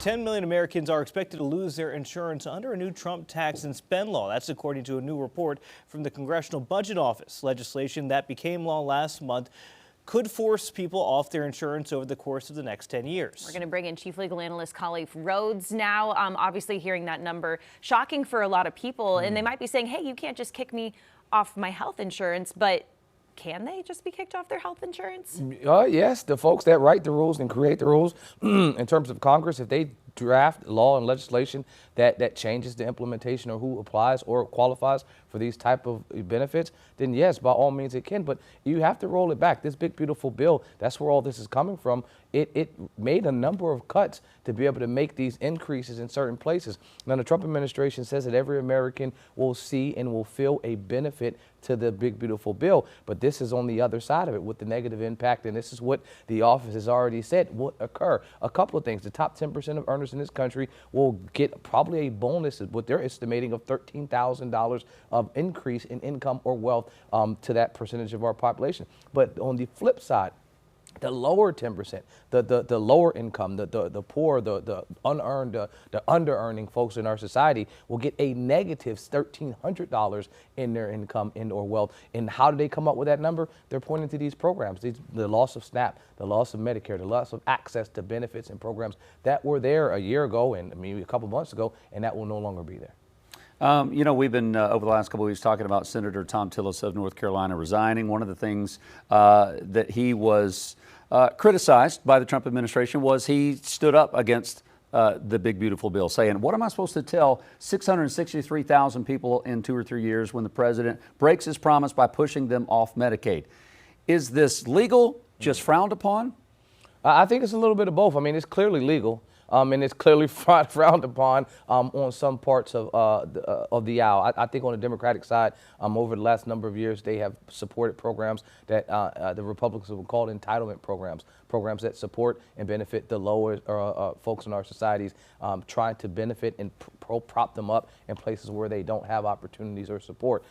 10 million Americans are expected to lose their insurance under a new Trump tax and spend law. That's according to a new report from the Congressional Budget Office. Legislation that became law last month could force people off their insurance over the course of the next 10 years. We're going to bring in Chief Legal Analyst Khalif Rhodes now. Obviously, hearing that number, shocking for a lot of people. And they might be saying, hey, you can't just kick me off my health insurance, but can they just be kicked off their health insurance? Yes, the folks that write the rules and create the rules in terms of Congress, if they draft law and legislation that changes the implementation or who applies or qualifies for these type of benefits, then yes, by all means it can. But you have to roll it back. This big, beautiful bill, that's where all this is coming from. It made a number of cuts to be able to make these increases in certain places. Now, the Trump administration says that every American will see and will feel a benefit to the big, beautiful bill. But this is on the other side of it with the negative impact. And this is what the office has already said will occur. A couple of things. The top 10% of earners in this country will get probably a bonus, what they're estimating, of $13,000 of increase in income or wealth to that percentage of our population. But on the flip side, the lower 10%, the lower income, the poor, the unearned, the under-earning folks in our society will get a negative $1,300 in their income and or wealth. And how do they come up with that number? They're pointing to these programs, the loss of SNAP, the loss of Medicare, the loss of access to benefits and programs that were there a year ago and maybe a couple months ago, and that will no longer be there. You know, we've been over the last couple of weeks talking about Senator Thom Tillis of North Carolina resigning. One of the things that he was criticized by the Trump administration was he stood up against the big, beautiful bill, saying, what am I supposed to tell 663,000 people in 2 or 3 years when the president breaks his promise by pushing them off Medicaid? Is this legal, just frowned upon? I think it's a little bit of both. I mean, it's clearly legal. And it's clearly frowned upon on some parts of the aisle. I think on the Democratic side, over the last number of years, they have supported programs that the Republicans have called entitlement programs that support and benefit the lower folks in our societies, trying to benefit and prop them up in places where they don't have opportunities or support.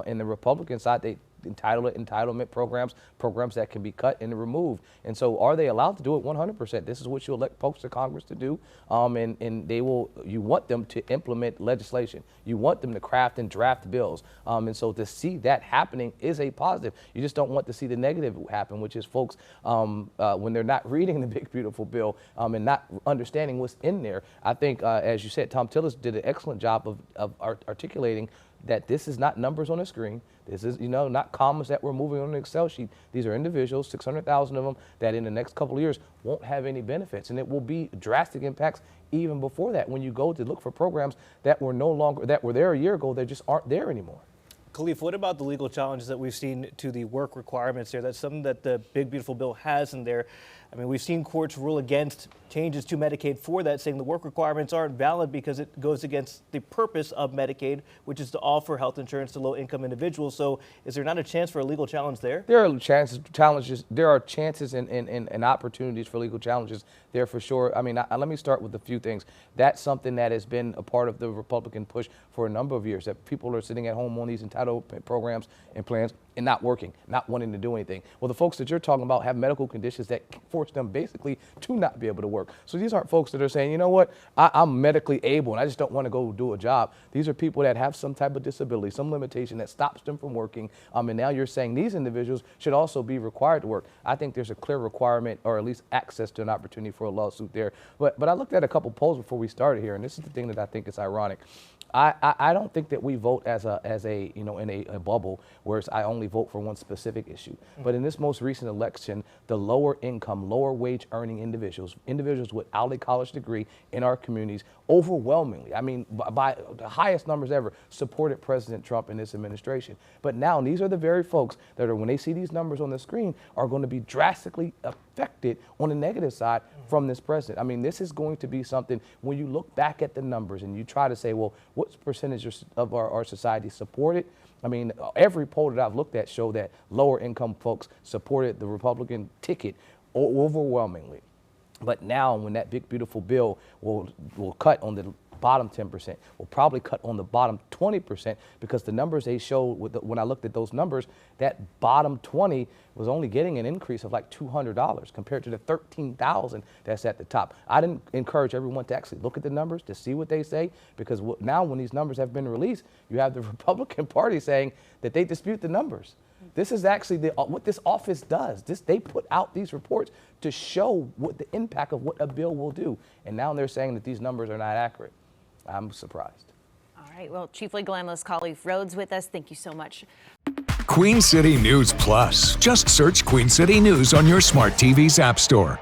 In the Republican side, they entitlement programs that can be cut and removed. And so are they allowed to do it 100%? This is what you elect folks to Congress to do. And you want them to implement legislation. You want them to craft and draft bills. And so to see that happening is a positive. You just don't want to see the negative happen, which is folks when they're not reading the big, beautiful bill and not understanding what's in there. I think, as you said, Thom Tillis did an excellent job of articulating that this is not numbers on a screen. This is, not commas that we're moving on an Excel sheet. These are individuals, 600,000 of them, that in the next couple of years won't have any benefits. And it will be drastic impacts even before that when you go to look for programs that were that were there a year ago, that just aren't there anymore. Khalif, what about the legal challenges that we've seen to the work requirements there? That's something that the big, beautiful bill has in there. I mean, we've seen courts rule against changes to Medicaid for that, saying the work requirements aren't valid because it goes against the purpose of Medicaid, which is to offer health insurance to low-income individuals. So is there not a chance for a legal challenge there? There are challenges. There are chances and opportunities for legal challenges there for sure. I mean, let me start with a few things. That's something that has been a part of the Republican push for a number of years, that people are sitting at home on these entitlement programs and plans and not working, not wanting to do anything. Well, the folks that you're talking about have medical conditions that force them basically to not be able to work. So these aren't folks that are saying, you know what, I'm medically able and I just don't want to go do a job. These are people that have some type of disability, some limitation that stops them from working. And now you're saying these individuals should also be required to work. I think there's a clear requirement, or at least access to an opportunity for a lawsuit there. But I looked at a couple polls before we started here, and this is the thing that I think is ironic. I don't think that we vote as a in a bubble where I only vote for one specific issue. But in this most recent election, the lower income, lower wage earning individuals without a college degree in our communities, overwhelmingly, I mean, by the highest numbers ever, supported President Trump and this administration. But now these are the very folks that are, when they see these numbers on the screen, are going to be drastically affected on the negative side from this president. I mean, this is going to be something, when you look back at the numbers and you try to say, well, what percentage of our society supported? I mean, every poll that I've looked at showed that lower income folks supported the Republican ticket overwhelmingly. But now when that big, beautiful bill will cut on the bottom 10%, will probably cut on the bottom 20%, because the numbers they showed, when I looked at those numbers, that bottom 20 was only getting an increase of like $200 compared to the $13,000 that's at the top. I didn't encourage everyone to actually look at the numbers to see what they say, because now when these numbers have been released, you have the Republican Party saying that they dispute the numbers. This is actually what this office does. They put out these reports to show what the impact of what a bill will do. And now they're saying that these numbers are not accurate. I'm surprised. All right. Well, Chief Legal Analyst Khalif Rhodes with us. Thank you so much. Queen City News Plus. Just search Queen City News on your smart TV's app store.